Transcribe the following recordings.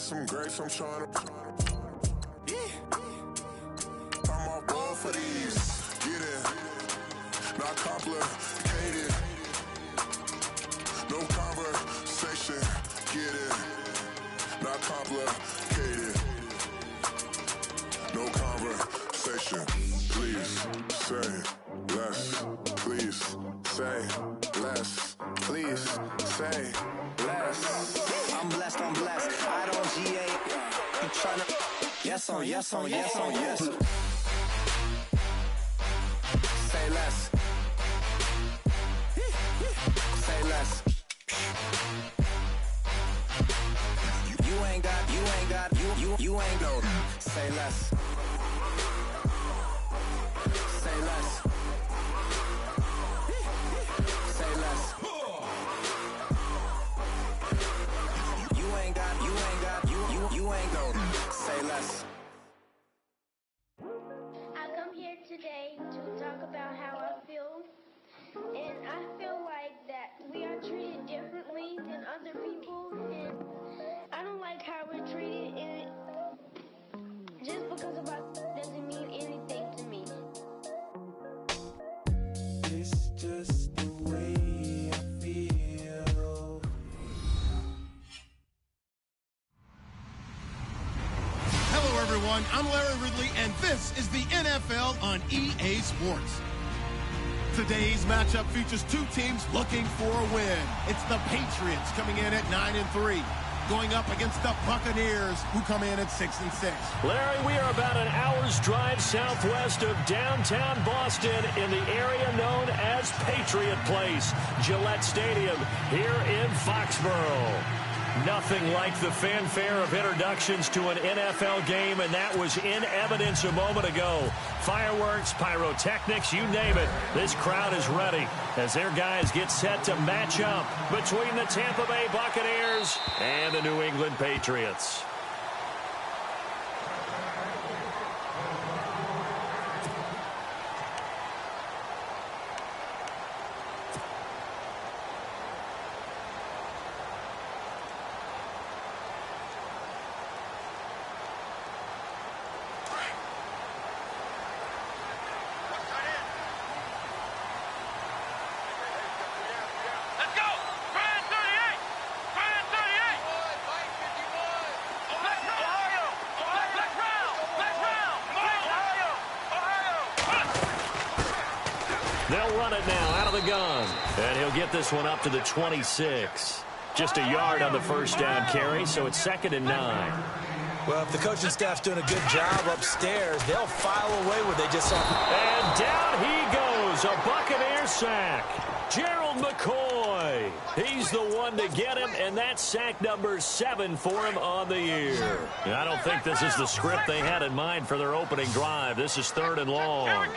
got some grapes, I'm trying to. I'm off ball for these. Get it. Not complicated. No conversation. Get it. Not complicated. No conversation. Please say less. Please say less. Please say less. I'm blessed, I'm blessed. I don't GA. I'm tryna. Yes on, yes on, yes on, yes. Say less. Say less. You ain't got, you ain't no. Say less. Say less. Say less. You ain't got, you ain't no. Say less. I come here today to talk about how I feel, and I feel like that we are treated differently than other people, and I don't like how we're treated, and just because of our doesn't mean anything to me. It's just the way I feel. Hello, everyone. I'm Larry Ridley, and this is the NFL on EA Sports. Today's matchup features two teams looking for a win. It's the Patriots coming in at 9-3, going up against the Buccaneers, who come in at 6-6. Larry, we are about an hour's drive southwest of downtown Boston in the area known as Patriot Place, Gillette Stadium, here in Foxborough. Nothing like the fanfare of introductions to an NFL game, and that was in evidence a moment ago. Fireworks, pyrotechnics, you name it. This crowd is ready as their guys get set to match up between the Tampa Bay Buccaneers and the New England Patriots. They'll run it now out of the gun. And he'll get this one up to the 26. Just a yard on the first down carry, so it's 2nd and 9. Well, if the coaching staff's doing a good job upstairs, they'll file away what they just saw. And down he goes, a Buccaneer sack. Gerald McCoy. He's the one to get him, and that's sack number 7 for him on the year. And I don't think this is the script they had in mind for their opening drive. This is 3rd and long.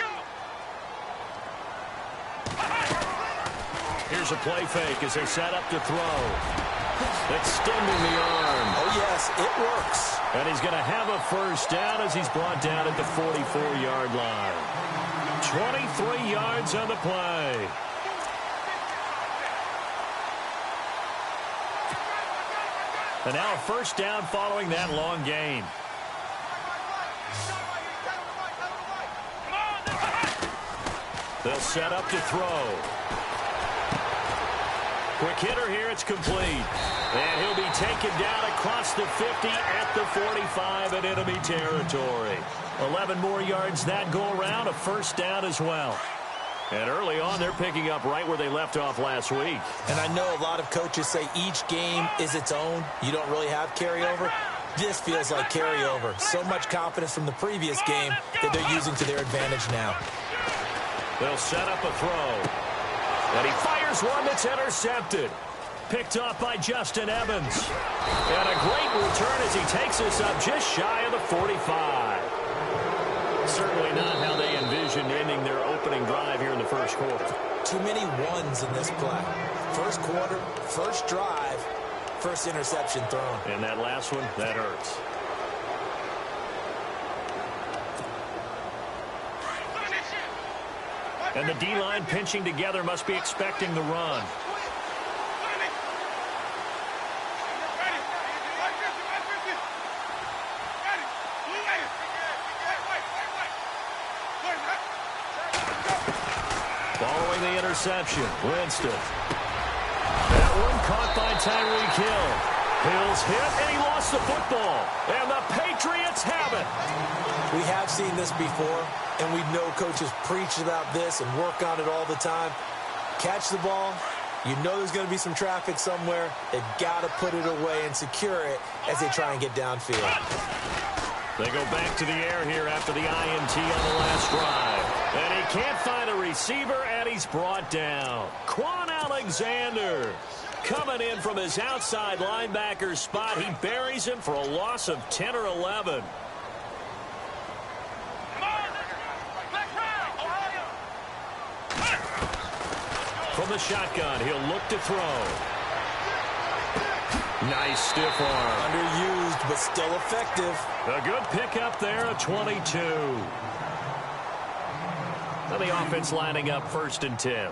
Here's a play fake as they set up to throw. Extending the arm. Oh, yes, it works. And he's going to have a first down as he's brought down at the 44-yard line. 23 yards on the play. And now a first down following that long gain. They'll set up to throw. Quick hitter here, it's complete. And he'll be taken down across the 50 at the 45 in enemy territory. 11 more yards that go around, a first down as well. And early on, they're picking up right where they left off last week. And I know a lot of coaches say each game is its own. You don't really have carryover. This feels like carryover. So much confidence from the previous game that they're using to their advantage now. They'll set up a throw. And he fires one that's intercepted. Picked off by Justin Evans. And a great return as he takes us up just shy of the 45. Certainly not how they envisioned ending their opening drive here in the first quarter. Too many ones in this play. First quarter, first drive, first interception thrown. And that last one, that hurts. And the D-line pinching together must be expecting the run. the interception. Winston. That one caught by Tyreek Hill. Hill's hit, and he lost the football. And the Patriots have it. We have seen this before, and we know coaches preach about this and work on it all the time. Catch the ball. You know there's going to be some traffic somewhere. They've got to put it away and secure it as they try and get downfield. They go back to the air here after the INT on the last drive. And he can't find a receiver, and he's brought down. Quan Alexander coming in from his outside linebacker spot. He buries him for a loss of 10 or 11. From the shotgun, he'll look to throw. Nice stiff arm. Underused, but still effective. A good pickup there, a 22. Now the offense lining up 1st and 10.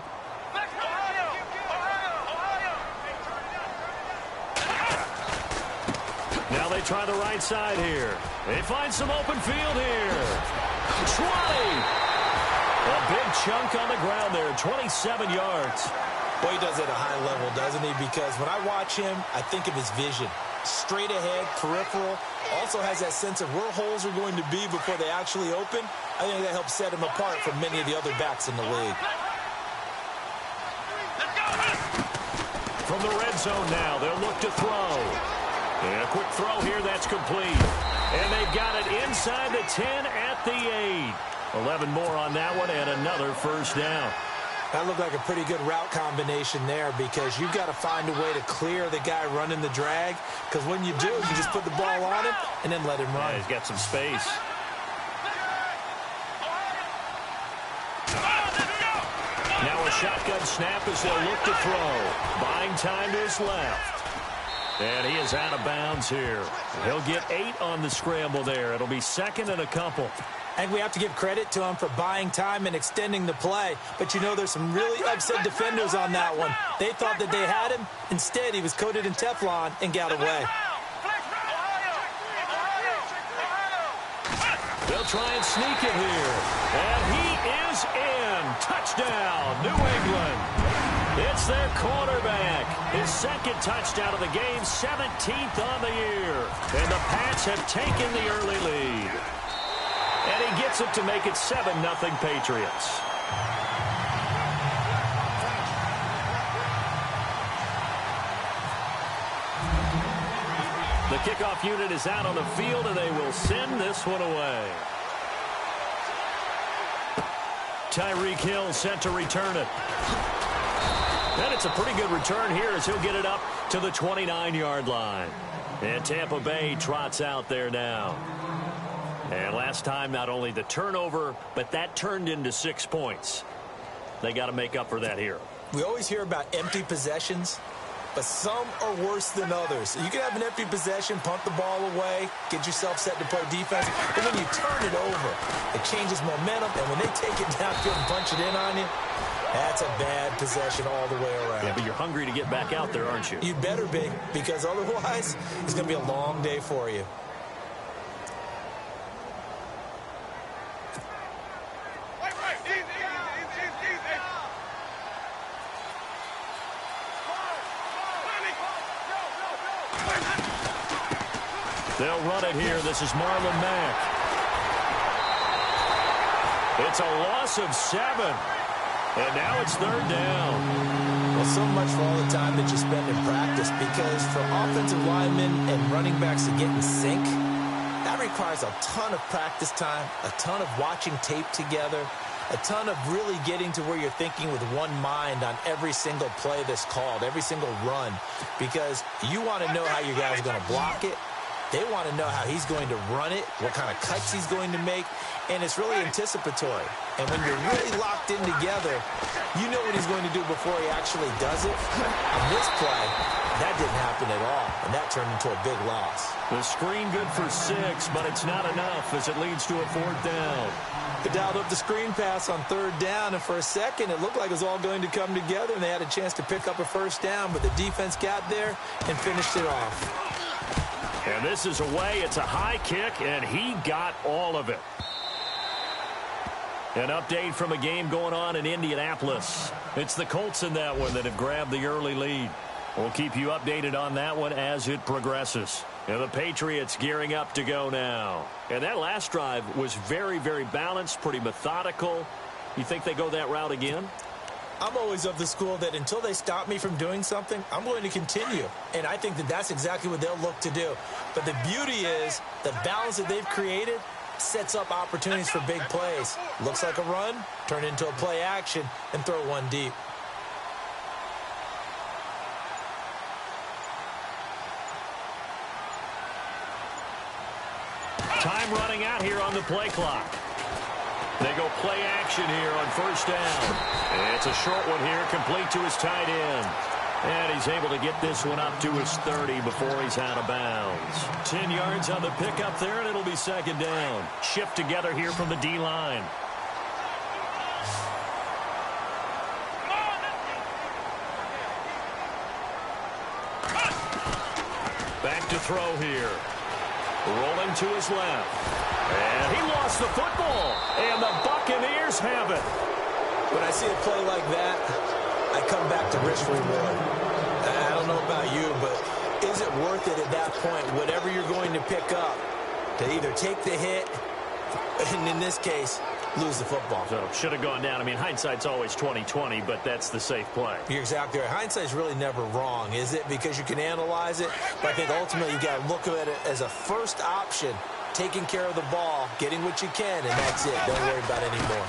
Now they try the right side here. They find some open field here. 20. A big chunk on the ground there, 27 yards. Well, he does it at a high level, doesn't he? Because when I watch him, I think of his vision. Straight ahead, peripheral. Also has that sense of where holes are going to be before they actually open. I think that helps set him apart from many of the other backs in the league. From the red zone now, they'll look to throw. And a quick throw here, that's complete. And they've got it inside the 10 at the 8. 11 more on that one and another 1st down. That looked like a pretty good route combination there because you've got to find a way to clear the guy running the drag, because when you do, you just put the ball on him and then let him run. Yeah, he's got some space. Now a shotgun snap as they'll look to throw. Buying time to his left. And he is out of bounds here. He'll get 8 on the scramble there. It'll be 2nd and a couple. I think we have to give credit to him for buying time and extending the play. But, you know, there's some really upset defenders on that one. They thought that they had him. Instead, he was coated in Teflon and got away. They'll try and sneak it here. And he is in. Touchdown, New England. It's their quarterback. His 2nd touchdown of the game, 17th on the year. And the Pats have taken the early lead. And he gets it to make it 7-0 Patriots. The kickoff unit is out on the field, and they will send this one away. Tyreek Hill set to return it. And it's a pretty good return here as he'll get it up to the 29-yard line. And Tampa Bay trots out there now. And last time, not only the turnover, but that turned into 6 points. They got to make up for that here. We always hear about empty possessions, but some are worse than others. You can have an empty possession, punt the ball away, get yourself set to play defense, but when you turn it over, it changes momentum, and when they take it downfield and punch it in on you, that's a bad possession all the way around. Yeah, but you're hungry to get back out there, aren't you? You better be, because otherwise, it's going to be a long day for you. They'll run it here. This is Marlon Mack. It's a loss of 7. And now it's 3rd down. Well, so much for all the time that you spend in practice, because for offensive linemen and running backs to get in sync, that requires a ton of practice time, a ton of watching tape together, a ton of really getting to where you're thinking with one mind on every single play that's called, every single run, because you want to know how your guys are going to block it. They want to know how he's going to run it, what kind of cuts he's going to make, and it's really anticipatory. And when you're really locked in together, you know what he's going to do before he actually does it. On this play, that didn't happen at all, and that turned into a big loss. The screen good for 6, but it's not enough as it leads to a 4th down. They dialed up the screen pass on 3rd down, and for a second, it looked like it was all going to come together, and they had a chance to pick up a 1st down, but the defense got there and finished it off. And this is away. It's a high kick, and he got all of it. An update from a game going on in Indianapolis. It's the Colts in that one that have grabbed the early lead. We'll keep you updated on that one as it progresses. And the Patriots gearing up to go now. And that last drive was very, very balanced, pretty methodical. You think they go that route again? I'm always of the school that until they stop me from doing something, I'm going to continue. And I think that that's exactly what they'll look to do. But the beauty is the balance that they've created sets up opportunities for big plays. Looks like a run, turn into a play action, and throw one deep. Time running out here on the play clock. They go play action here on first down. It's a short one here, complete to his tight end. And he's able to get this one up to his 30 before he's out of bounds. 10 yards on the pickup there, and it'll be second down. Shift together here from the D-line. Back to throw here. Rolling to his left. And he lost the football. And the Buccaneers have it. When I see a play like that, I come back to risk reward. I don't know about you, but is it worth it at that point, whatever you're going to pick up, to either take the hit, and in this case, lose the football? So should have gone down. I mean, hindsight's always 20/20, but that's the safe play. You're exactly right. Hindsight's really never wrong, is it? Because you can analyze it, but I think ultimately you got to look at it as a first option, taking care of the ball, getting what you can, and that's it. Don't worry about it anymore.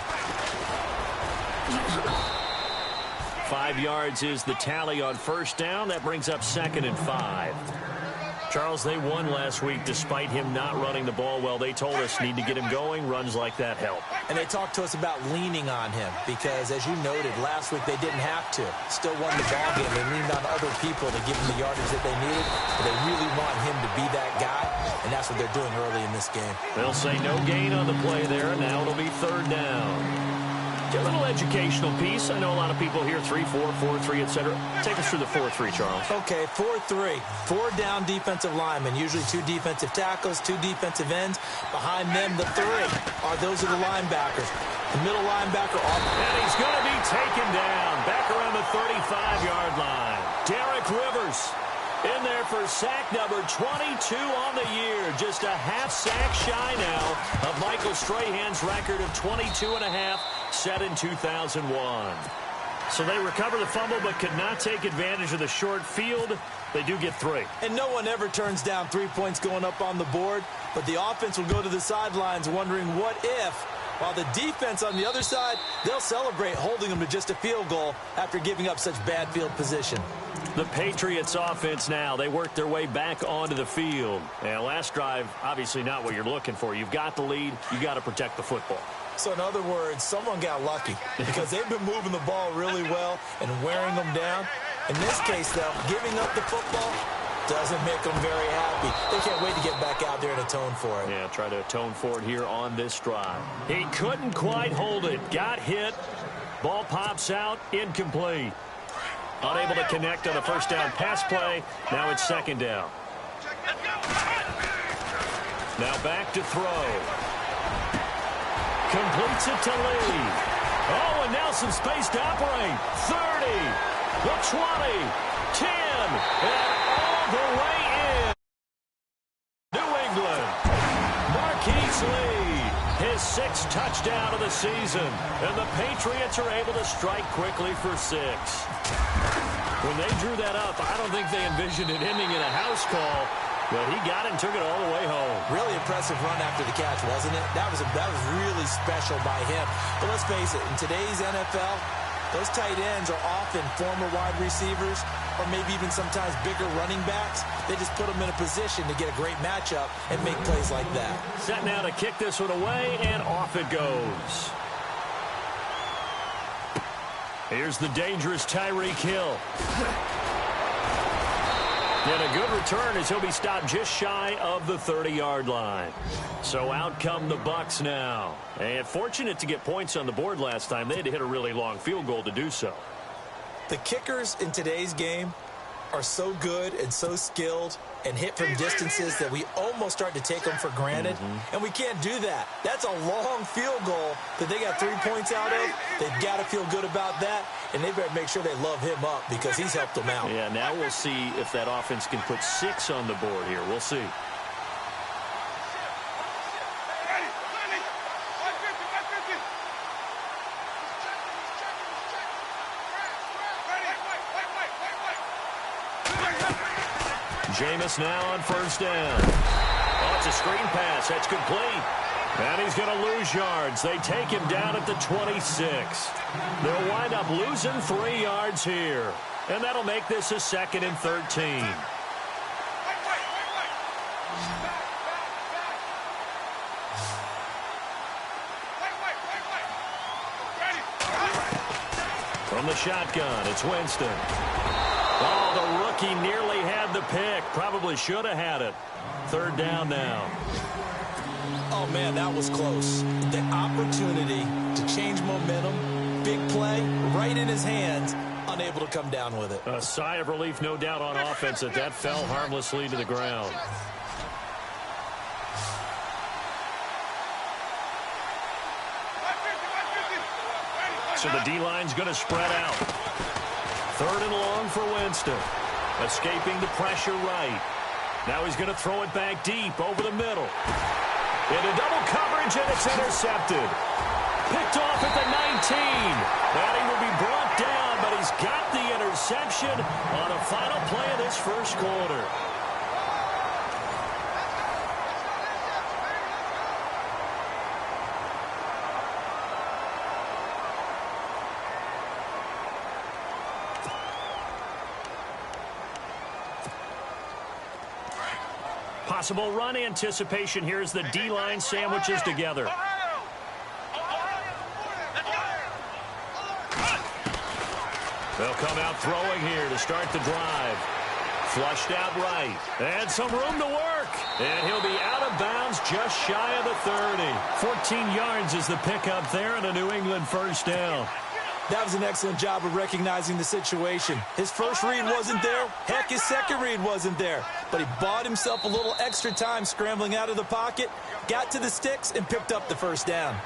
5 yards is the tally on first down. That brings up 2nd and 5. Charles, they won last week despite him not running the ball well. They told us need to get him going. Runs like that help. And they talked to us about leaning on him because, as you noted, last week they didn't have to. Still won the ball game. They leaned on other people to give them the yardage that they needed. But they really want him to be that guy, and that's what they're doing early in this game. They'll say no gain on the play there. Now it'll be 3rd down. A little educational piece. I know a lot of people here, 3-4, 4-3, etc. Take us through the 4-3, Charles. Okay, 4-3. 4 down defensive linemen, usually 2 defensive tackles, 2 defensive ends. Behind them, the 3 those are the linebackers. The middle linebacker off. And he's going to be taken down back around the 35-yard line. Derek Rivers in there for sack number 22 on the year. Just a half sack shy now of Michael Strahan's record of 22.5 set in 2001. So they recover the fumble but could not take advantage of the short field. They do get 3. And no one ever turns down 3 points going up on the board, but the offense will go to the sidelines wondering what if, while the defense on the other side, they'll celebrate holding them to just a field goal after giving up such bad field position. The Patriots offense now, they work their way back onto the field. And last drive, obviously not what you're looking for. You've got the lead. You got to protect the football. So in other words, someone got lucky because they've been moving the ball really well and wearing them down. In this case, though, giving up the football doesn't make them very happy. They can't wait to get back out there and atone for it. Yeah, try to atone for it here on this drive. He couldn't quite hold it. Got hit. Ball pops out. Incomplete. Unable to connect on the first down pass play. Now it's 2nd down. Now back to throw. Completes it to Lee. Oh, and now some space to operate. 30, the 20, 10, and all the way in. New England. Marquise Lee, his 6th touchdown of the season. And the Patriots are able to strike quickly for 6. When they drew that up, I don't think they envisioned it ending in a house call. But he got it and took it all the way home. Really impressive run after the catch, wasn't it? That was really special by him. But let's face it, in today's NFL, those tight ends are often former wide receivers or maybe even sometimes bigger running backs. They just put them in a position to get a great matchup and make plays like that. Set now to kick this one away, and off it goes. Here's the dangerous Tyreek Hill. And a good return as he'll be stopped just shy of the 30-yard line. So out come the Bucs now. And fortunate to get points on the board last time. They had to hit a really long field goal to do so. The kickers in today's game, are so good and so skilled and hit from distances that we almost start to take them for granted, and we can't do that. That's a long field goal that they got 3 points out of. They've got to feel good about that, and they better make sure they love him up because he's helped them out. Yeah, now we'll see if that offense can put 6 on the board here. We'll see. Jameis now on first down. Oh, it's a screen pass. That's complete. And he's going to lose yards. They take him down at the 26. They'll wind up losing 3 yards here. And that'll make this a 2nd and 13. From the shotgun, it's Winston. Oh, the rookie nearly had the pick. Probably should have had it. 3rd down now. Oh, man, that was close. The opportunity to change momentum, big play, right in his hands, unable to come down with it. A sigh of relief, no doubt, on offense that fell harmlessly to the ground. So the D-line's going to spread out. 3rd and long for Winston. Escaping the pressure right. Now he's going to throw it back deep over the middle. Into double coverage, and it's intercepted. Picked off at the 19. And he will be brought down, but he's got the interception on a final play of this first quarter. Possible run anticipation here as the D-line sandwiches together. They'll come out throwing here to start the drive. Flushed out right. And some room to work. And he'll be out of bounds just shy of the 30. 14 yards is the pickup there and a New England first down. That was an excellent job of recognizing the situation. His first read wasn't there. Heck, his second read wasn't there. But he bought himself a little extra time scrambling out of the pocket, got to the sticks, and picked up the first down.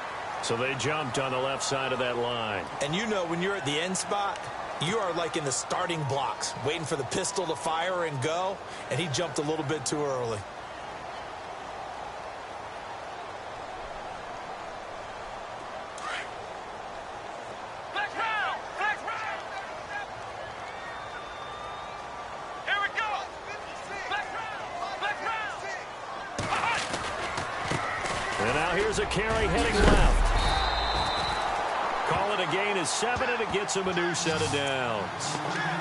So they jumped on the left side of that line. And you know when you're at the end spot, you are like in the starting blocks, waiting for the pistol to fire and go, and he jumped a little bit too early. Here's a carry heading left. Call it a gain of 7, and it gets him a new set of downs.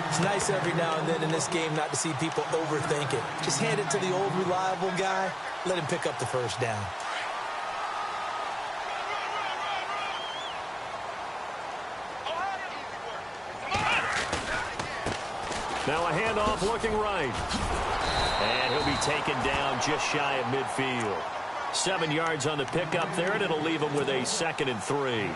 It's nice every now and then in this game not to see people overthink it. Just hand it to the old reliable guy. Let him pick up the first down. Now a handoff looking right. And he'll be taken down just shy of midfield. 7 yards on the pickup there, and it'll leave him with a 2nd and 3.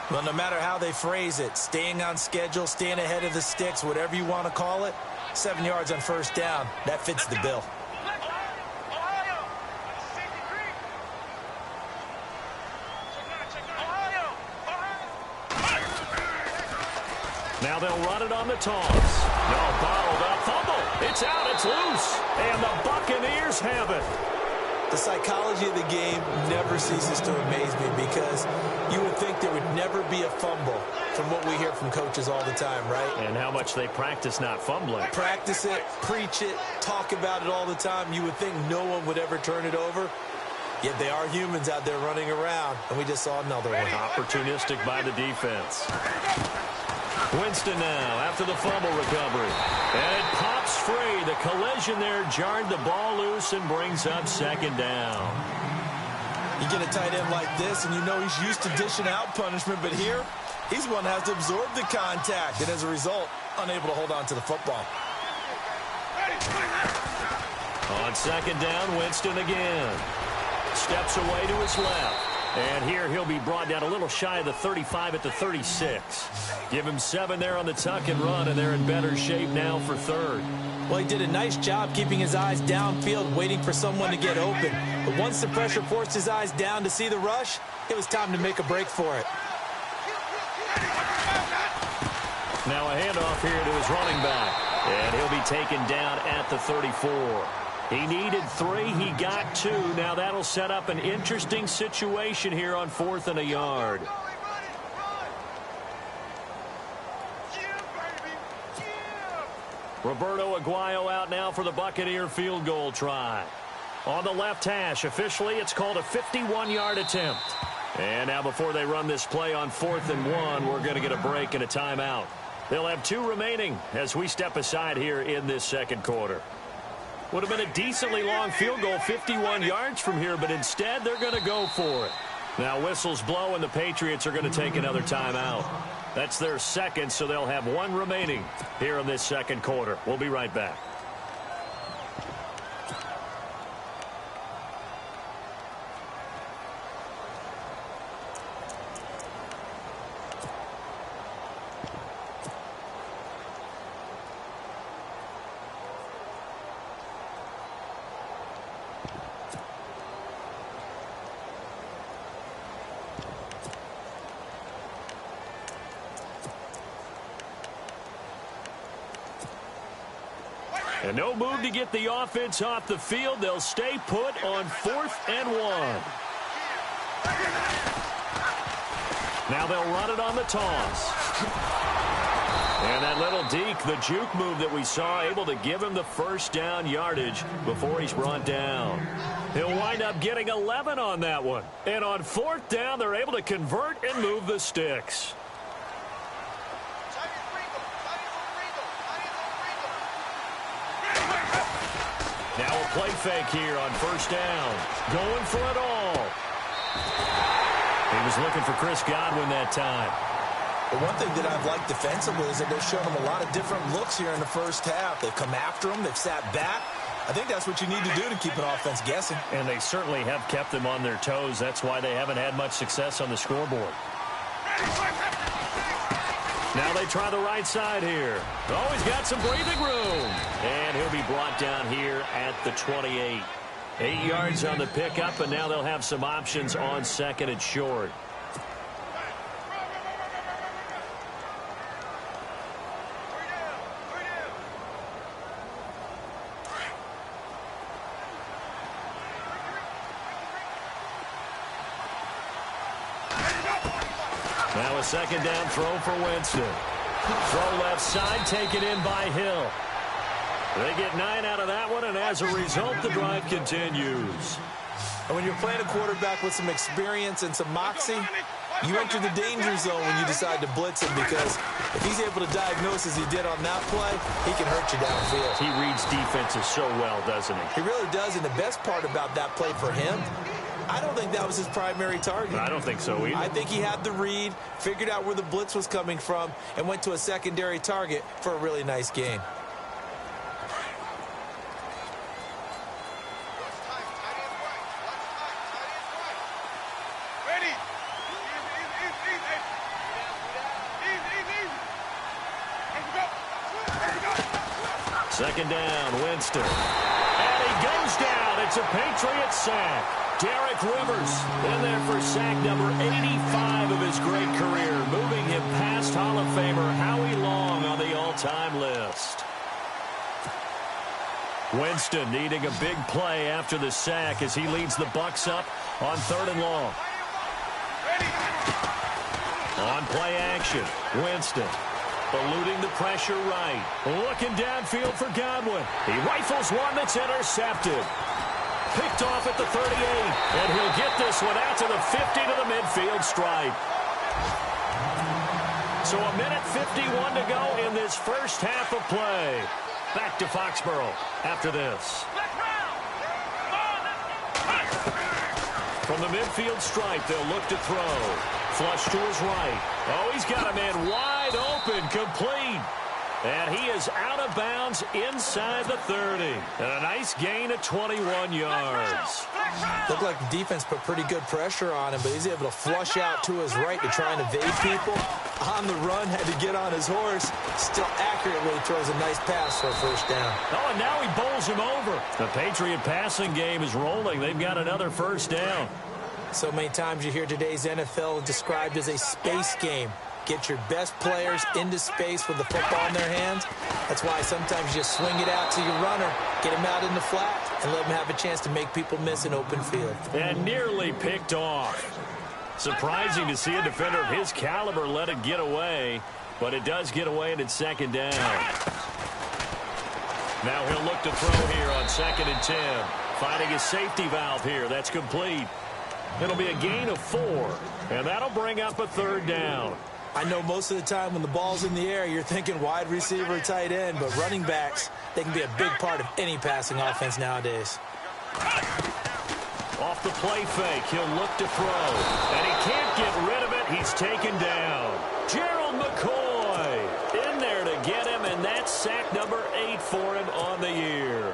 Well, no matter how they phrase it, staying on schedule, staying ahead of the sticks, whatever you want to call it, 7 yards on first down, that fits the bill. Now they'll run it on the toss. No, bottled up, fumble. It's out, it's loose, and the Buccaneers have it. The psychology of the game never ceases to amaze me because you would think there would never be a fumble from what we hear from coaches all the time, right? And how much they practice not fumbling. Practice it, preach it, talk about it all the time. You would think no one would ever turn it over. Yet they are humans out there running around, and we just saw another one. Opportunistic by the defense. Winston now after the fumble recovery. And it pops free. The collision there jarred the ball loose and brings up 2nd down. You get a tight end like this, and you know he's used to dishing out punishment, but here, he's one that has to absorb the contact, and as a result, unable to hold on to the football. On 2nd down, Winston again. Steps away to his left. And here he'll be brought down a little shy of the 35 at the 36. Give him 7 there on the tuck and run, and they're in better shape now for third. Well, he did a nice job keeping his eyes downfield, waiting for someone to get open. But once the pressure forced his eyes down to see the rush, it was time to make a break for it. Now a handoff here to his running back, and he'll be taken down at the 34. He needed 3. He got 2. Now that'll set up an interesting situation here on 4th and a yard. Roberto Aguayo out now for the Buccaneer field goal try. On the left hash, officially it's called a 51-yard attempt. And now before they run this play on 4th and 1, we're going to get a break and a timeout. They'll have 2 remaining as we step aside here in this second quarter. Would have been a decently long field goal, 51 yards from here, but instead they're going to go for it. Now whistles blow and the Patriots are going to take another timeout. That's their second, so they'll have 1 remaining here in this second quarter. We'll be right back. And no move to get the offense off the field. They'll stay put on 4th and 1. Now they'll run it on the toss. And that little deke, the juke move that we saw, able to give him the first down yardage before he's brought down. He'll wind up getting 11 on that one. And on 4th down, they're able to convert and move the sticks. Now a play fake here on 1st down. Going for it all. He was looking for Chris Godwin that time. The one thing that I've liked defensively is that they've shown him a lot of different looks here in the first half. They've come after him. They've sat back. I think that's what you need to do to keep an offense guessing. And they certainly have kept them on their toes. That's why they haven't had much success on the scoreboard. Now they try the right side here. Oh, he's got some breathing room. And he'll be brought down here at the 28. 8 yards on the pickup, and now they'll have some options on 2nd and short. Now a 2nd down throw for Winston. Throw left side, taken in by Hill. They get 9 out of that one, and as a result, the drive continues. And when you're playing a quarterback with some experience and some moxie, you enter the danger zone when you decide to blitz him, because if he's able to diagnose as he did on that play, he can hurt you downfield. He reads defenses so well, doesn't he? He really does, and the best part about that play for him, I don't think that was his primary target. I don't think so either. I think he had the read, figured out where the blitz was coming from, and went to a secondary target for a really nice game. Second down, Winston. And he goes down. It's a Patriot sack. Derek Rivers in there for sack number 85 of his great career, moving him past Hall of Famer Howie Long on the all-time list. Winston needing a big play after the sack as he leads the Bucs up on 3rd and long. On play action, Winston eluding the pressure right. Looking downfield for Godwin. He rifles one that's intercepted. Picked off at the 38, and he'll get this one out to the 50 to the midfield stripe. So a minute 51 to go in this first half of play. Back to Foxborough after this. From the midfield stripe, they'll look to throw. Flush to his right. Oh, he's got a man wide open, complete. And he is out of bounds inside the 30. And a nice gain of 21 yards. Looked like the defense put pretty good pressure on him, but he's able to flush out to his right to try and evade people. On the run, had to get on his horse. Still accurately throws a nice pass for a first down. Oh, and now he bowls him over. The Patriot passing game is rolling. They've got another first down. So many times you hear today's NFL described as a space game. Get your best players into space with the football in their hands. That's why sometimes you just swing it out to your runner, get him out in the flat, and let him have a chance to make people miss an open field. And nearly picked off. Surprising to see a defender of his caliber let it get away, but it does get away and it's second down. Now he'll look to throw here on 2nd and 10. Finding his safety valve here. That's complete. It'll be a gain of 4, and that'll bring up a third down. I know most of the time when the ball's in the air, you're thinking wide receiver, tight end, but running backs, they can be a big part of any passing offense nowadays. Off the play fake, he'll look to throw, and he can't get rid of it. He's taken down. Gerald McCoy in there to get him, and that's sack number 8 for him on the year.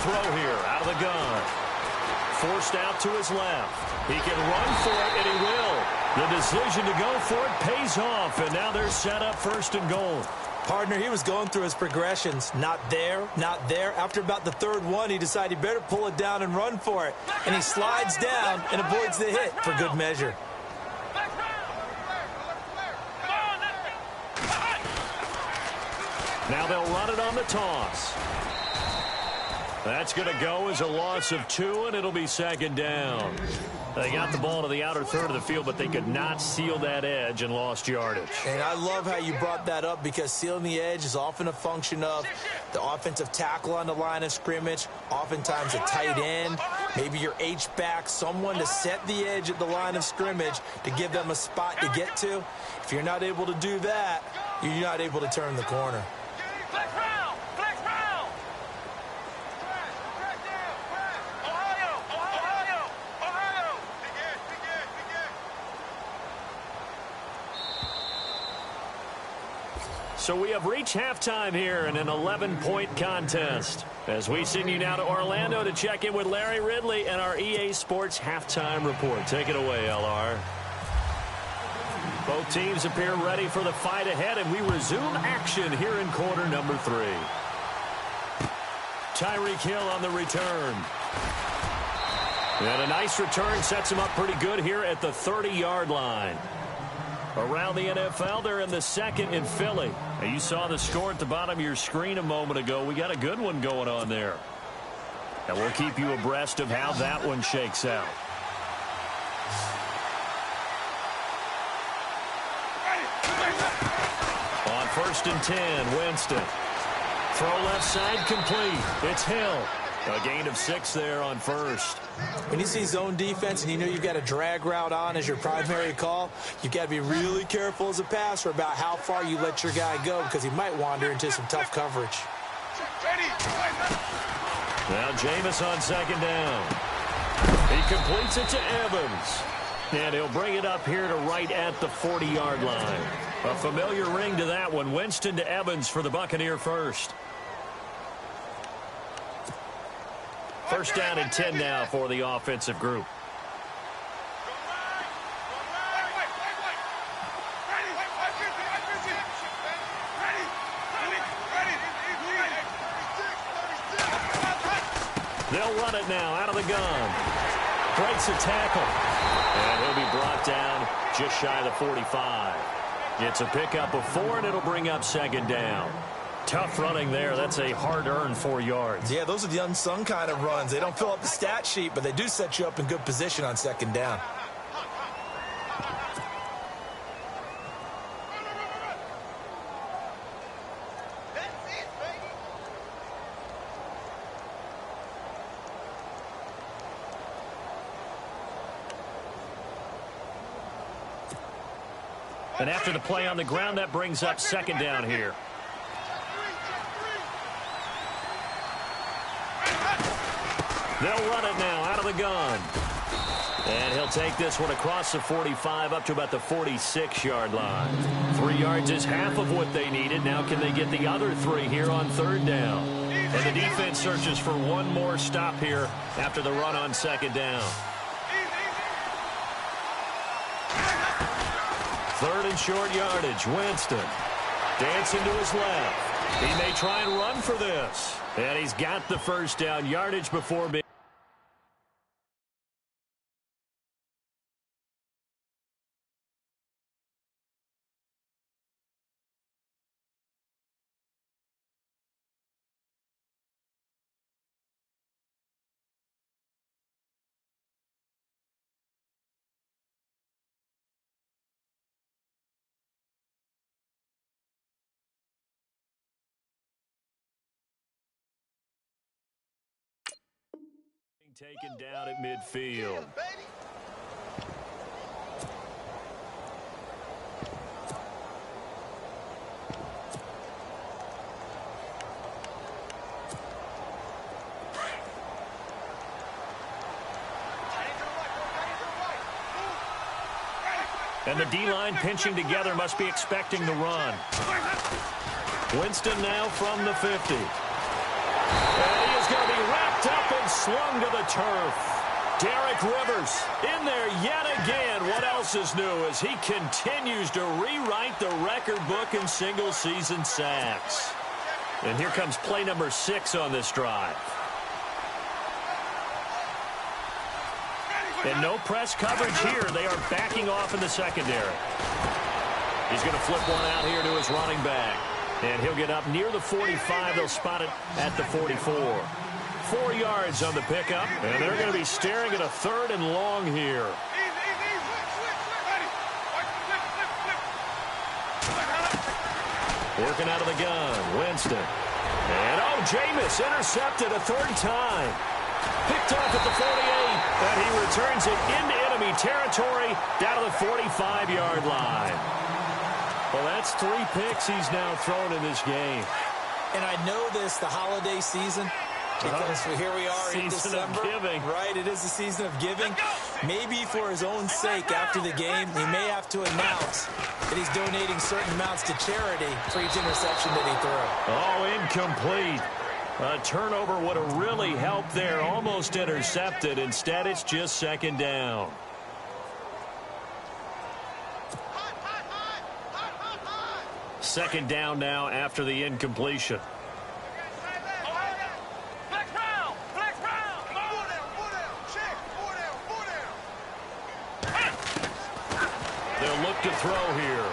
Throw here out of the gun. Forced out to his left. He can run for it, and he will. The decision to go for it pays off, and now they're set up 1st and goal. Partner, he was going through his progressions. Not there, not there. After about the 3rd one, he decided he better pull it down and run for it. And he slides down and avoids the hit for good measure. Now they'll run it on the toss. That's going to go as a loss of 2, and it'll be 2nd down. They got the ball to the outer third of the field, but they could not seal that edge and lost yardage. And I love how you brought that up, because sealing the edge is often a function of the offensive tackle on the line of scrimmage, oftentimes a tight end, maybe your H-back, someone to set the edge at the line of scrimmage to give them a spot to get to. If you're not able to do that, you're not able to turn the corner. So we have reached halftime here in an 11-point contest. As we send you now to Orlando to check in with Larry Ridley and our EA Sports halftime report. Take it away, LR. Both teams appear ready for the fight ahead, and we resume action here in quarter number 3. Tyreek Hill on the return. And a nice return sets him up pretty good here at the 30-yard line. Around the NFL, they're in the 2nd in Philly. Now, you saw the score at the bottom of your screen a moment ago. We got a good one going on there. And we'll keep you abreast of how that one shakes out. On 1st and 10, Winston. Throw left side complete. It's Hill. A gain of 6 there on 1st. When you see zone defense and you know you've got a drag route on as your primary call, you've got to be really careful as a passer about how far you let your guy go, because he might wander into some tough coverage. Now Jameis on 2nd down. He completes it to Evans. And he'll bring it up here to right at the 40-yard line. A familiar ring to that one. Winston to Evans for the Buccaneer first. 1st down and 10 now for the offensive group. They'll run it now out of the gun. Breaks a tackle. And he'll be brought down just shy of the 45. It's a pickup of 4, and it'll bring up 2nd down. Tough running there. That's a hard-earned 4 yards. Yeah, those are the unsung kind of runs. They don't fill up the stat sheet, but they do set you up in good position on 2nd down. And after the play on the ground, that brings up second down here. They'll run it now out of the gun. And he'll take this one across the 45 up to about the 46-yard line. 3 yards is half of what they needed. Now can they get the other 3 here on third down? And the defense searches for one more stop here after the run on second down. Third and short yardage. Winston dancing to his left. He may try and run for this. And he's got the first down yardage before being... taken down at midfield. And the D-line pinching together must be expecting the run. Winston now from the 50. And he is going to be wrapped up and slung to the turf. Derek Rivers in there yet again. What else is new as he continues to rewrite the record book in single-season sacks. And here comes play number 6 on this drive. And no press coverage here. They are backing off in the secondary. He's going to flip one out here to his running back. And he'll get up near the 45. They'll spot it at the 44. 4 yards on the pickup. And they're going to be staring at a 3rd and long here. Working out of the gun. Winston. And, oh, Jameis intercepted a 3rd time. Picked off at the 48. And he returns it into enemy territory down to the 45-yard line. Well, that's 3 picks he's now thrown in this game. And I know this, the holiday season, because here we are in December. Season of giving. Right, it is the season of giving. Maybe for his own sake after the game, he may have to announce that he's donating certain amounts to charity for each interception that he threw. Oh, incomplete. A turnover would have really helped there. Almost intercepted. Instead, it's just 2nd down. Second down now after the incompletion. They'll look to throw here.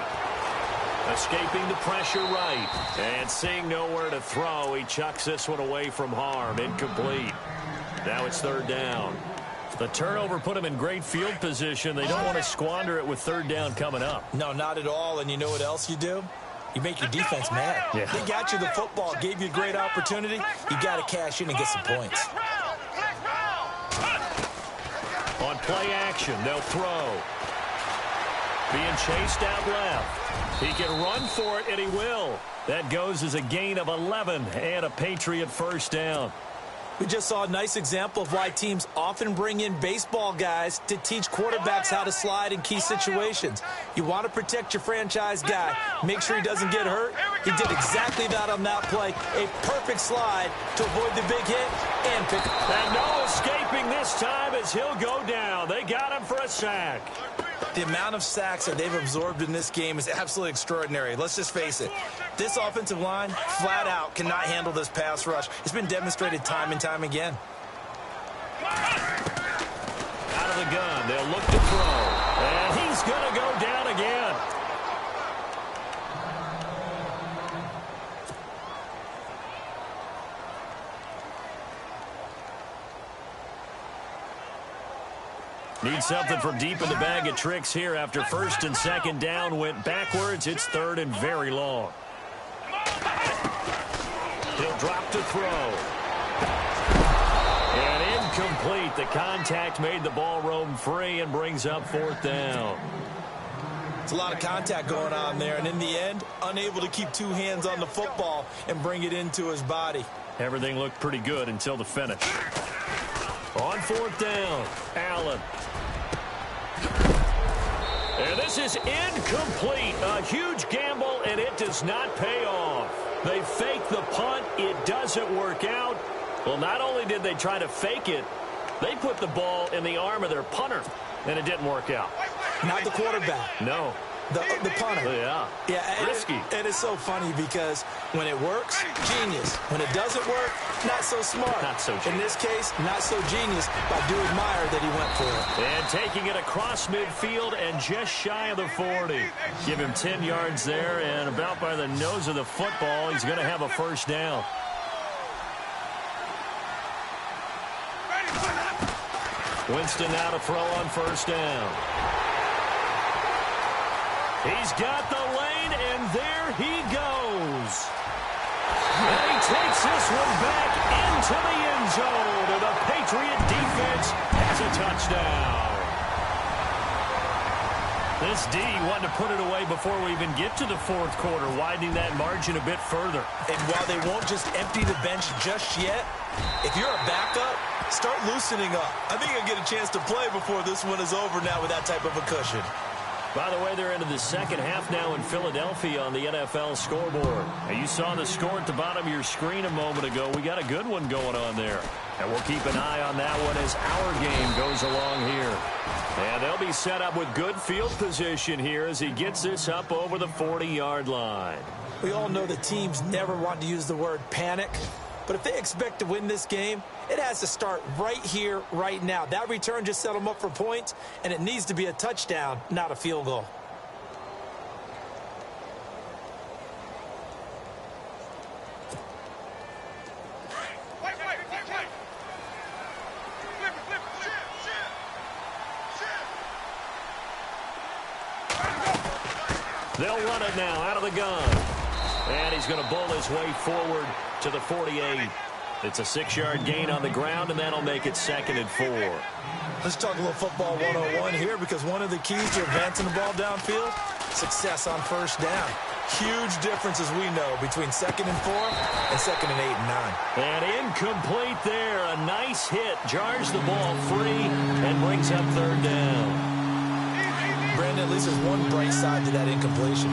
Escaping the pressure right. And seeing nowhere to throw, he chucks this one away from harm. Incomplete. Now it's 3rd down. The turnover put him in great field position. They don't want to squander it with 3rd down coming up. No, not at all. And you know what else you do? You make your defense mad. Yeah. They got you the football, gave you a great opportunity. You got to cash in and get some points. On play action, they'll throw. Being chased out left. He can run for it, and he will. That goes as a gain of 11 and a Patriot 1st down. We just saw a nice example of why teams often bring in baseball guys to teach quarterbacks how to slide in key situations. You want to protect your franchise guy. Make sure he doesn't get hurt. He did exactly that on that play. A perfect slide to avoid the big hit and pick up. And no escaping this time as he'll go down. They got him for a sack. The amount of sacks that they've absorbed in this game is absolutely extraordinary. Let's just face it. This offensive line, flat out, cannot handle this pass rush. It's been demonstrated time and time again. Out of the gun, they'll look to throw. And he's going to go down again. Need something from deep in the bag of tricks here after 1st and 2nd down went backwards. It's 3rd and very long. He'll drop to throw. And incomplete. The contact made the ball roam free and brings up 4th down. It's a lot of contact going on there, and in the end, unable to keep two hands on the football and bring it into his body. Everything looked pretty good until the finish. On fourth down, Allen. And this is incomplete. A huge gamble, and it does not pay off. They fake the punt. It doesn't work out. Well, not only did they try to fake it, they put the ball in the arm of their punter, and it didn't work out. Not the quarterback. No. The punter. Yeah. Risky. And it's so funny because when it works, genius. When it doesn't work, not so smart. Not so genius. In this case, not so genius, but I do admire that he went for it. And taking it across midfield and just shy of the 40. Give him 10 yards there, and about by the nose of the football, he's going to have a first down. Winston now to throw on first down. He's got the lane, and there he goes. And he takes this one back into the end zone, and the Patriot defense has a touchdown. This D wanted to put it away before we even get to the fourth quarter, widening that margin a bit further. And while they won't just empty the bench just yet, if you're a backup, start loosening up. I think you'll get a chance to play before this one is over now with that type of a cushion. By the way, they're into the second half now in Philadelphia on the NFL scoreboard. Now, you saw the score at the bottom of your screen a moment ago. We got a good one going on there. And we'll keep an eye on that one as our game goes along here. And they'll be set up with good field position here as he gets this up over the 40-yard line. We all know the teams never want to use the word panic. But if they expect to win this game, it has to start right here, right now. That return just set them up for points, and it needs to be a touchdown, not a field goal. They'll run it now out of the gun. And he's going to bowl his way forward to the 48. It's a 6-yard gain on the ground, and that'll make it 2nd and 4. Let's talk a little football 101 here, because one of the keys to advancing the ball downfield, success on first down. Huge difference, as we know, between 2nd and 4 and 2nd and 8 and 9. And incomplete there. A nice hit. Jars the ball free and brings up 3rd down. Brandon, at least there's one bright side to that incompletion.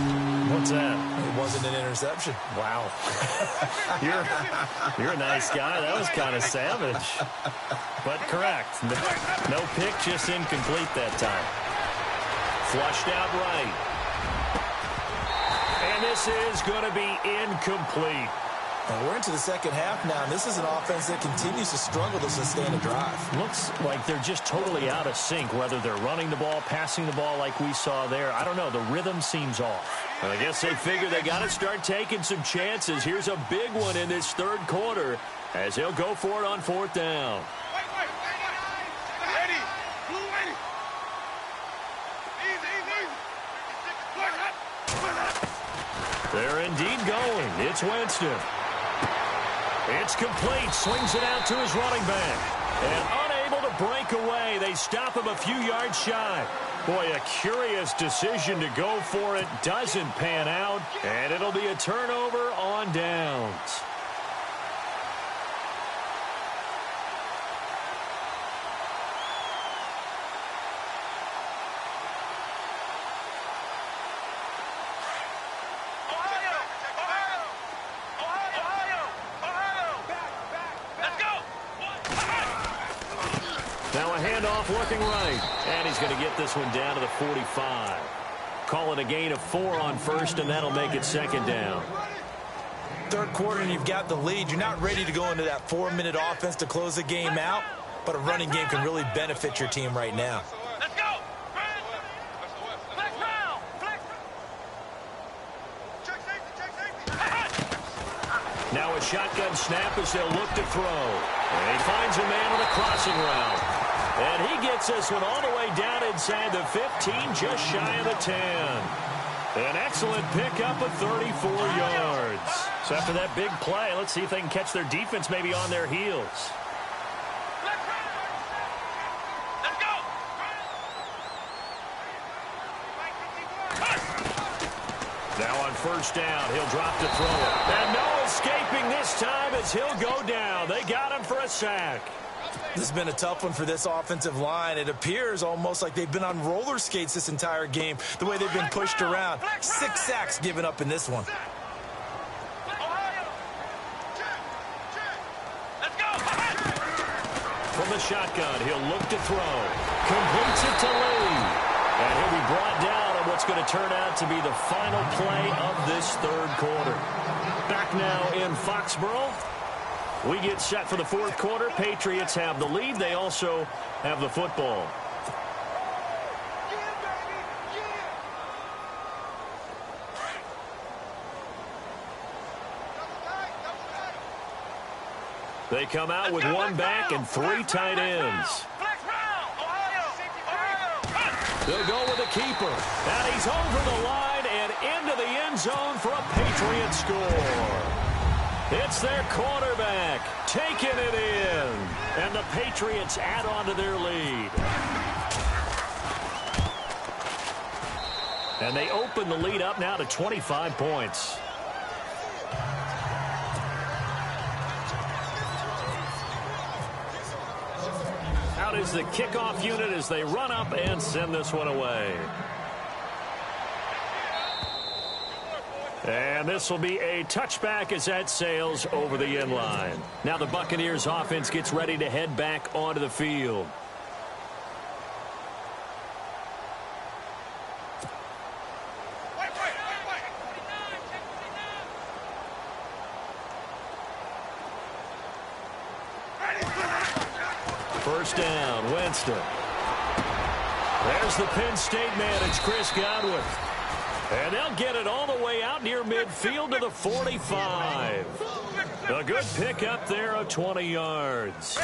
What's that? It wasn't an interception. Wow. You're a nice guy. That was kind of savage. But correct. No pick, just incomplete that time. Flushed out right. And this is going to be incomplete. And we're into the second half now, and this is an offense that continues to struggle to sustain a drive. Looks like they're just totally out of sync, whether they're running the ball, passing the ball like we saw there. I don't know. The rhythm seems off. And I guess they figure they got to start taking some chances. Here's a big one in this 3rd quarter as they'll go for it on 4th down. They're indeed going. It's Winston. It's complete. Swings it out to his running back. And unable to break away. They stop him a few yards shy. Boy, a curious decision to go for it. Doesn't pan out. And it'll be a turnover on downs. Now a handoff looking right. And he's going to get this one down to the 45. Call it a gain of 4 on first, and that'll make it 2nd down. 3rd quarter, and you've got the lead. You're not ready to go into that 4-minute offense to close the game out, but a running game can really benefit your team right now. Let's go! Flex round! Check safety! Now a shotgun snap as they'll look to throw. And he finds a man on a crossing route. And he gets this one all the way down inside the 15, just shy of the 10. An excellent pickup of 34 yards. So after that big play, let's see if they can catch their defense maybe on their heels. Let's go! first down. He'll drop to throw it. And no escaping this time as he'll go down. They got him for a sack. This has been a tough one for this offensive line. It appears almost like they've been on roller skates this entire game, the way they've been pushed around. 6 sacks given up in this one. From the shotgun, he'll look to throw. Completes it to Lee. And he'll be brought down on what's going to turn out to be the final play of this third quarter. Back now in Foxborough. We get set for the fourth quarter. Patriots have the lead. They also have the football. They come out with one back and 3 tight ends. They'll go with the keeper. And he's over the line and into the end zone for a Patriot score. It's their quarterback taking it in. And the Patriots add on to their lead. And they open the lead up now to 25 points. Out is the kickoff unit as they run up and send this one away. And this will be a touchback as that sails over the end line. Now the Buccaneers offense gets ready to head back onto the field. First down, Winston. There's the Penn State man. It's Chris Godwin. And they'll get it all the way out near midfield to the 45. A good pickup there of 20 yards.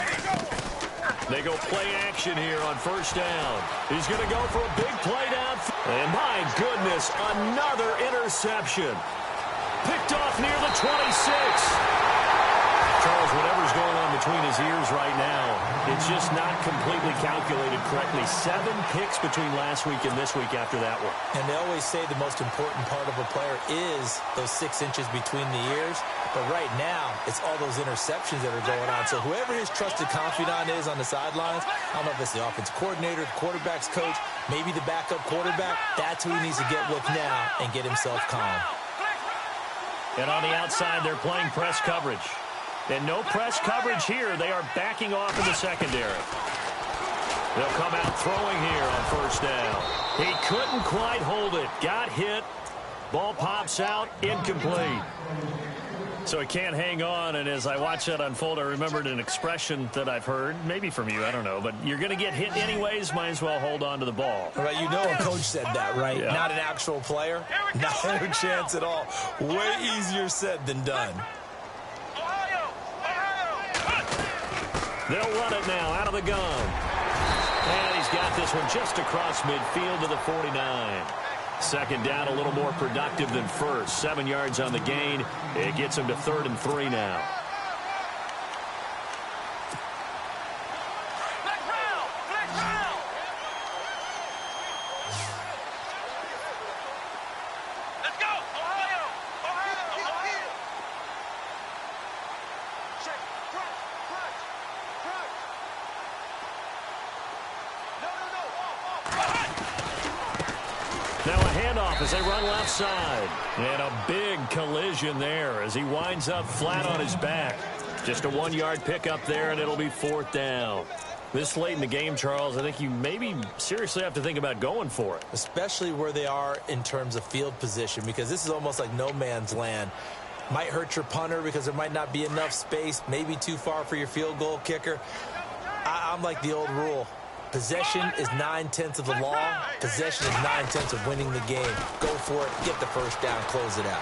They go play action here on first down. He's going to go for a big play down. And my goodness, another interception. Picked off near the 26. Charles, whatever's going on between his ears right now, it's just not completely calculated correctly. 7 picks between last week and this week after that one. And they always say the most important part of a player is those 6 inches between the ears. But right now, it's all those interceptions that are going on. So whoever his trusted confidant is on the sidelines, I don't know if it's the offensive coordinator, the quarterback's coach, maybe the backup quarterback, that's who he needs to get with now and get himself calm. And on the outside, they're playing press coverage. And no press coverage here. They are backing off in the secondary. They'll come out throwing here on first down. He couldn't quite hold it. Got hit. Ball pops out. Incomplete. So he can't hang on. And as I watch that unfold, I remembered an expression that I've heard, maybe from you, I don't know. But you're going to get hit anyways. Might as well hold on to the ball. Right, you know a coach said that, right? Yeah. Not an actual player. Not a chance at all. Way easier said than done. They'll run it now out of the gun. And he's got this one just across midfield to the 49. Second down, a little more productive than first. 7 yards on the gain. It gets him to 3rd and 3 now. Now a handoff as they run left side. And a big collision there as he winds up flat on his back. Just a 1-yard pickup there, and it'll be 4th down. This late in the game, Charles, I think you maybe seriously have to think about going for it. Especially where they are in terms of field position, because this is almost like no man's land. Might hurt your punter because there might not be enough space, maybe too far for your field goal kicker. I'm like the old rule. Possession is 9/10 of the law. Possession is 9/10 of winning the game. Go for it. Get the first down. Close it out.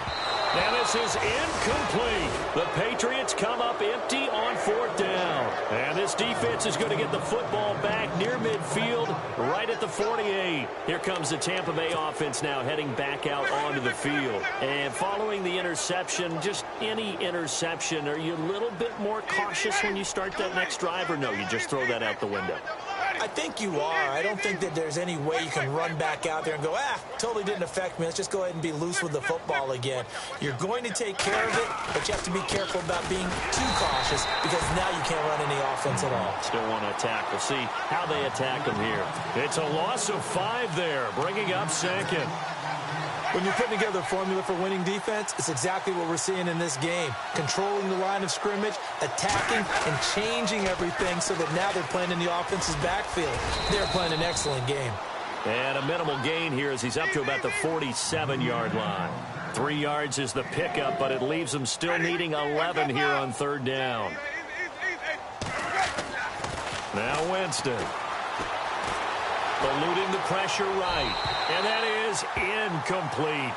And this is incomplete. The Patriots come up empty on 4th down. And this defense is going to get the football back near midfield, right at the 48. Here comes the Tampa Bay offense now heading back out onto the field. And following the interception, just any interception, are you a little bit more cautious when you start that next drive, or no, you just throw that out the window? I think you are. I don't think that there's any way you can run back out there and go, totally didn't affect me. Let's just go ahead and be loose with the football again. You're going to take care of it, but you have to be careful about being too cautious because now you can't run any offense at all. Still want to attack. We'll see how they attack them here. It's a loss of 5 there, bringing up second. When you're putting together a formula for winning defense, it's exactly what we're seeing in this game. Controlling the line of scrimmage, attacking, and changing everything so that now they're playing in the offense's backfield. They're playing an excellent game. And a minimal gain here as he's up to about the 47-yard line. 3 yards is the pickup, but it leaves him still needing 11 here on 3rd down. Now Winston. Eluding the pressure right. And that is incomplete.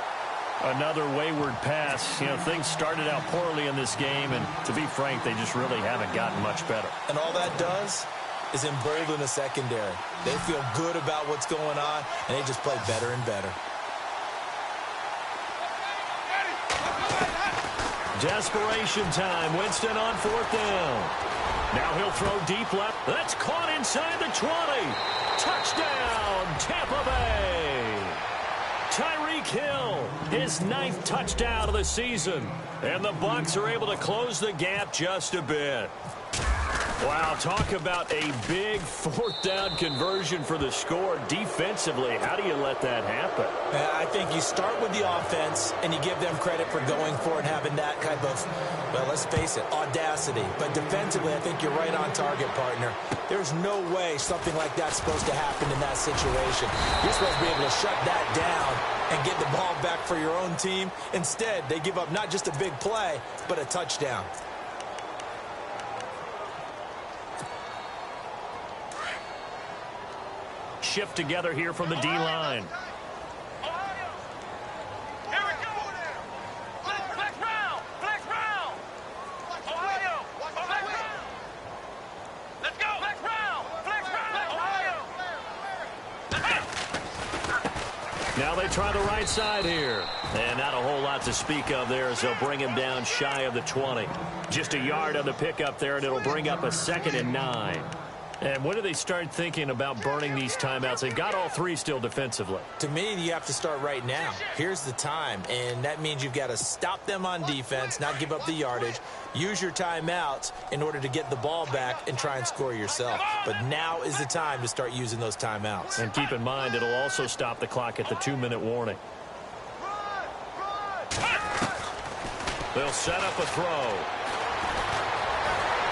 Another wayward pass. You know, things started out poorly in this game, and to be frank, they just really haven't gotten much better. And all that does is embolden the secondary. They feel good about what's going on, and they just play better and better. Desperation time. Winston on 4th down. Now he'll throw deep left. That's caught inside the 20. Touchdown, Tampa Bay. Tyreek Hill, his 9th touchdown of the season. And the Bucs are able to close the gap just a bit. Wow, talk about a big 4th down conversion for the score. Defensively, how do you let that happen? I think you start with the offense, and you give them credit for going for it and having that kind of, well, let's face it, audacity. But defensively, I think you're right on target, partner. There's no way something like that's supposed to happen in that situation. You're supposed to be able to shut that down and get the ball back for your own team. Instead, they give up not just a big play, but a touchdown. Shift together here from the D-line. Here we go. Flex round. Flex round. Ohio. Flex round. Let's go. Flex round. Flex round. Ohio. Now they try the right side here. And not a whole lot to speak of there as they'll bring him down shy of the 20. Just a yard on the pickup there, and it'll bring up a 2nd and 9. And when do they start thinking about burning these timeouts? They've got all 3 still defensively. To me, you have to start right now. Here's the time, and that means you've got to stop them on defense, not give up the yardage, use your timeouts in order to get the ball back and try and score yourself. But now is the time to start using those timeouts. And keep in mind, it'll also stop the clock at the 2-minute warning. They'll set up a throw.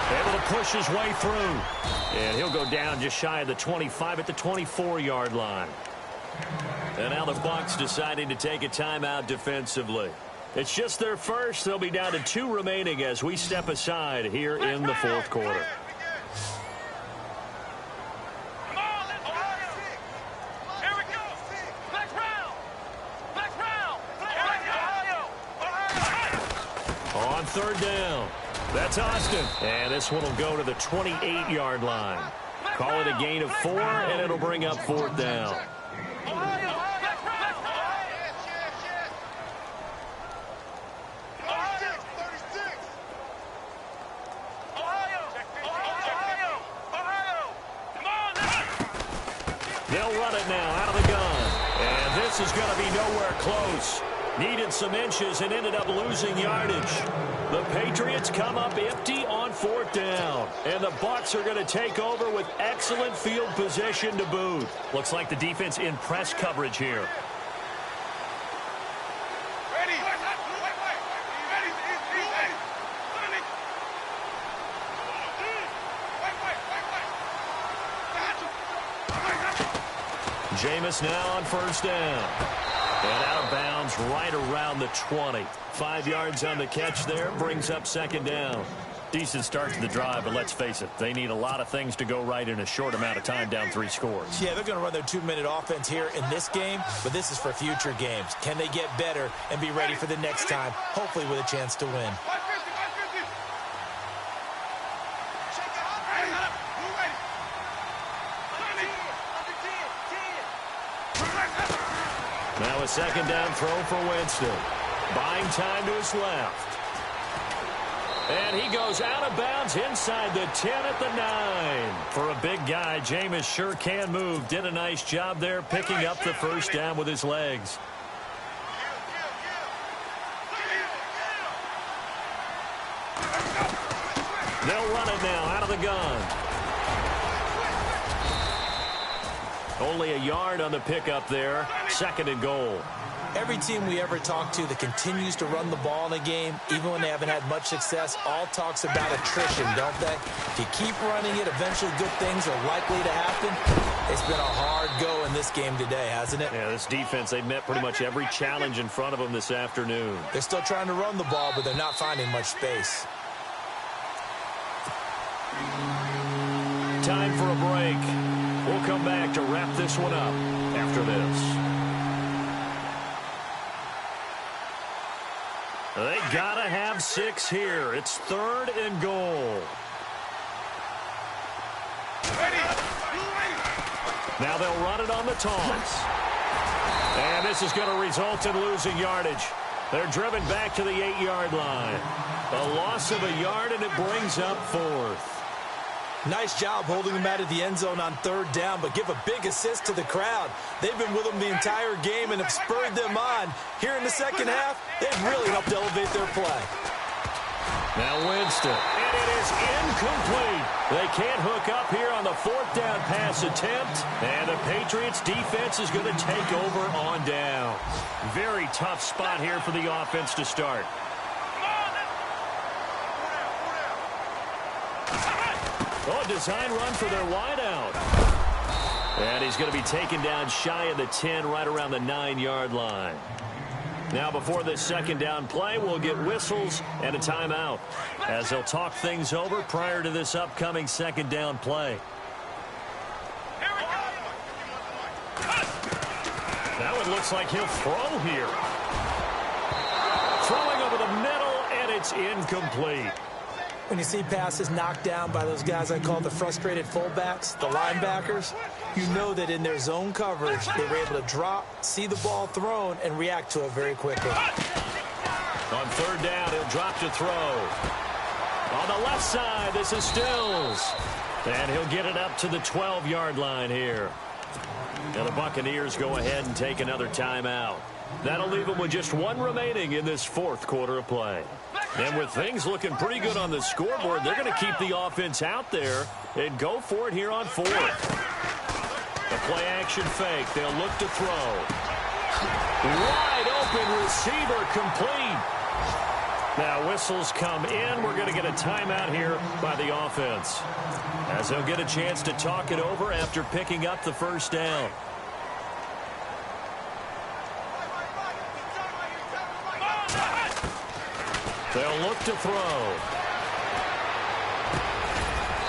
Able to push his way through. And he'll go down just shy of the 25 at the 24-yard line. And now the Bucs deciding to take a timeout defensively. It's just their first. They'll be down to 2 remaining as we step aside here in the 4th quarter. On 3rd down. That's Austin. And this one will go to the 28-yard line. Call it a gain of 4, and it'll bring up 4th down. They'll run it now out of the gun. And this is going to be nowhere close. Needed some inches and ended up losing yardage. The Patriots come up empty on 4th down. And the Bucs are going to take over with excellent field position to boot. Looks like the defense in press coverage here. Jameis now on 1st down. And out of bounds right around the 20. 5 yards on the catch there. Brings up 2nd down. Decent start to the drive, but let's face it, they need a lot of things to go right in a short amount of time down 3 scores. Yeah, they're going to run their 2-minute offense here in this game, but this is for future games. Can they get better and be ready for the next time, hopefully with a chance to win? Now a 2nd down throw for Winston. Buying time to his left. And he goes out of bounds inside the 10 at the 9. For a big guy, Jameis sure can move. Did a nice job there picking up the first down with his legs. They'll run it now out of the gun. Only a yard on the pickup there. 2nd and goal. Every team we ever talk to that continues to run the ball in a game, even when they haven't had much success, all talks about attrition, don't they? If you keep running it, eventually good things are likely to happen. It's been a hard go in this game today, hasn't it? Yeah, this defense, they've met pretty much every challenge in front of them this afternoon. They're still trying to run the ball, but they're not finding much space. Time for a break. We'll come back to wrap this one up after this. They gotta have 6 here. It's 3rd and goal. Now they'll run it on the toss. And this is going to result in losing yardage. They're driven back to the 8-yard line. A loss of a yard, and it brings up 4th. Nice job holding them out of the end zone on 3rd down, but give a big assist to the crowd. They've been with them the entire game and have spurred them on. Here in the second half, they've really helped elevate their play. Now Winston, and it is incomplete. They can't hook up here on the 4th down pass attempt, and the Patriots defense is going to take over on downs. Very tough spot here for the offense to start. Oh, design run for their wideout. And he's going to be taken down shy of the 10, right around the 9-yard line. Now, before this 2nd down play, we'll get whistles and a timeout as they'll talk things over prior to this upcoming 2nd down play. Now it looks like he'll throw here. Throwing over the middle, and it's incomplete. When you see passes knocked down by those guys I call the frustrated fullbacks, the linebackers, you know that in their zone coverage, they were able to drop, see the ball thrown, and react to it very quickly. On 3rd down, he'll drop to throw. On the left side, this is Stills. And he'll get it up to the 12-yard line here. Now the Buccaneers go ahead and take another timeout. That'll leave them with just 1 remaining in this 4th quarter of play. And with things looking pretty good on the scoreboard, they're going to keep the offense out there and go for it here on 4th. The play-action fake. They'll look to throw. Wide open receiver complete. Now whistles come in. We're going to get a timeout here by the offense, as they'll get a chance to talk it over after picking up the 1st down. They'll look to throw.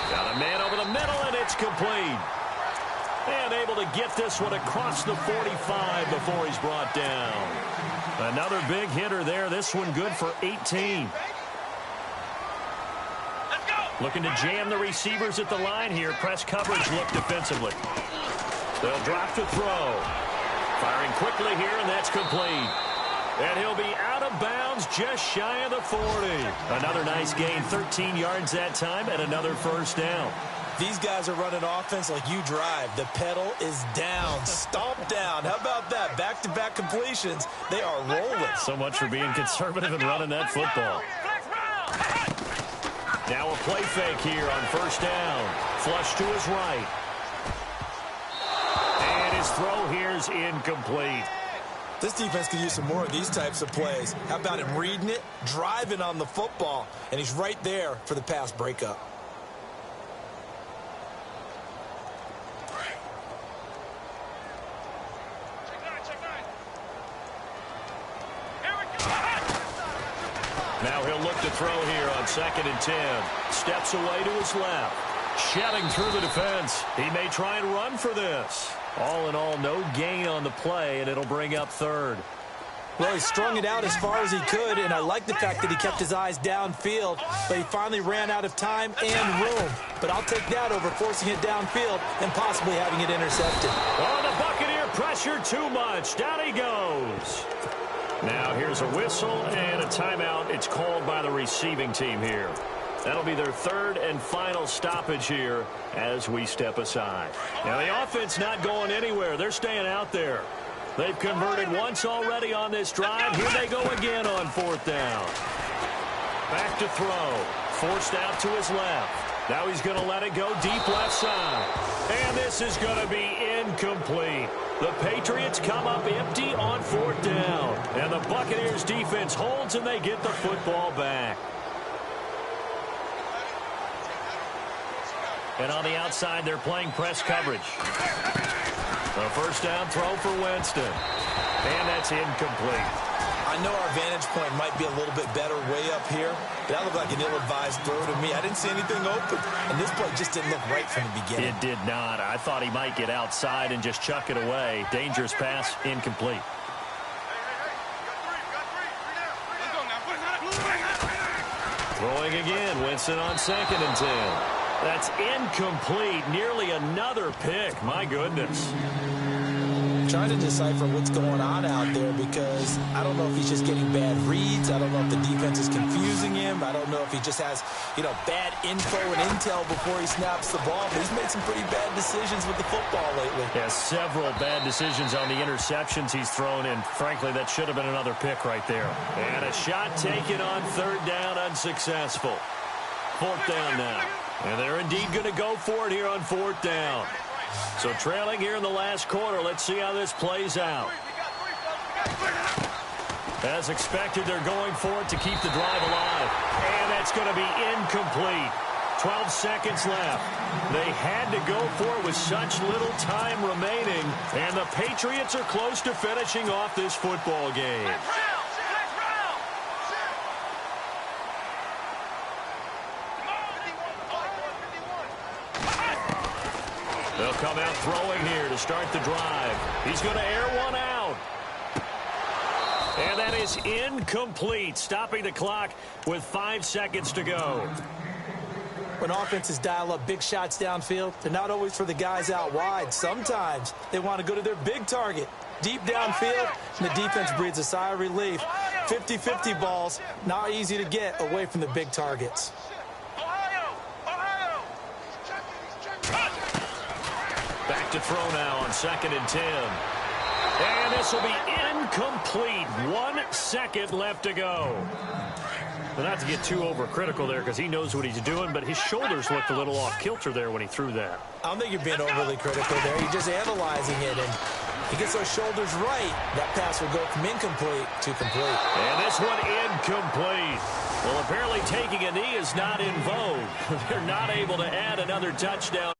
Got a man over the middle, and it's complete. And able to get this one across the 45 before he's brought down. Another big hitter there. This one good for 18. Looking to jam the receivers at the line here. Press coverage look defensively. They'll drop to throw. Firing quickly here, and that's complete. And he'll be out of bounds just shy of the 40. Another nice gain, 13 yards that time, and another 1st down. These guys are running offense like you drive. The pedal is down, stomp down. How about that? Back-to-back completions. They are rolling. So much for being conservative and running that football. Now a play fake here on 1st down. Flush to his right. And his throw here is incomplete. This defense could use some more of these types of plays. How about him reading it, driving on the football, and he's right there for the pass breakup. Now he'll look to throw here on 2nd and 10. Steps away to his left. Shelling through the defense. He may try and run for this. All in all, no gain on the play, and it'll bring up 3rd. Well, he strung it out as far as he could, and I like the fact that he kept his eyes downfield, but he finally ran out of time and room. But I'll take that over forcing it downfield and possibly having it intercepted. Oh, the Buccaneer pressure too much. Down he goes. Now here's a whistle and a timeout. It's called by the receiving team here. That'll be their third and final stoppage here as we step aside. Now the offense not going anywhere. They're staying out there. They've converted once already on this drive. Here they go again on fourth down. Back to throw. Forced out to his left. Now he's going to let it go deep left side. And this is going to be incomplete. The Patriots come up empty on fourth down. And the Buccaneers defense holds and they get the football back. And on the outside, they're playing press coverage. A first down throw for Winston. And that's incomplete. I know our vantage point might be a little bit better way up here, but that looked like an ill-advised throw to me. I didn't see anything open, and this play just didn't look right from the beginning. It did not. I thought he might get outside and just chuck it away. Dangerous pass, incomplete. Throwing again, Winston on 2nd and 10. That's incomplete. Nearly another pick. My goodness. Trying to decipher what's going on out there because I don't know if he's just getting bad reads. I don't know if the defense is confusing him. I don't know if he just has, bad info and intel before he snaps the ball. But he's made some pretty bad decisions with the football lately. Yeah, several bad decisions on the interceptions he's thrown, and frankly, that should have been another pick right there. And a shot taken on third down, unsuccessful. Fourth down now. And they're indeed going to go for it here on fourth down. So trailing here in the last quarter, let's see how this plays out. As expected, they're going for it to keep the drive alive. And that's going to be incomplete. 12 seconds left. They had to go for it with such little time remaining. And the Patriots are close to finishing off this football game. They'll come out throwing here to start the drive. He's going to air one out. And that is incomplete, stopping the clock with 5 seconds to go. When offenses dial up big shots downfield, they're not always for the guys out wide. Sometimes they want to go to their big target. Deep downfield, and the defense breathes a sigh of relief. 50-50 balls, not easy to get away from the big targets. Back to throw now on 2nd and 10. And this will be incomplete. 1 second left to go. Well, not to get too overcritical there because he knows what he's doing, but his shoulders looked a little off kilter there when he threw that. I don't think you're being overly critical there. You're just analyzing it, and he gets those shoulders right. That pass will go from incomplete to complete. And this one incomplete. Well, apparently taking a knee is not in vogue. They're not able to add another touchdown.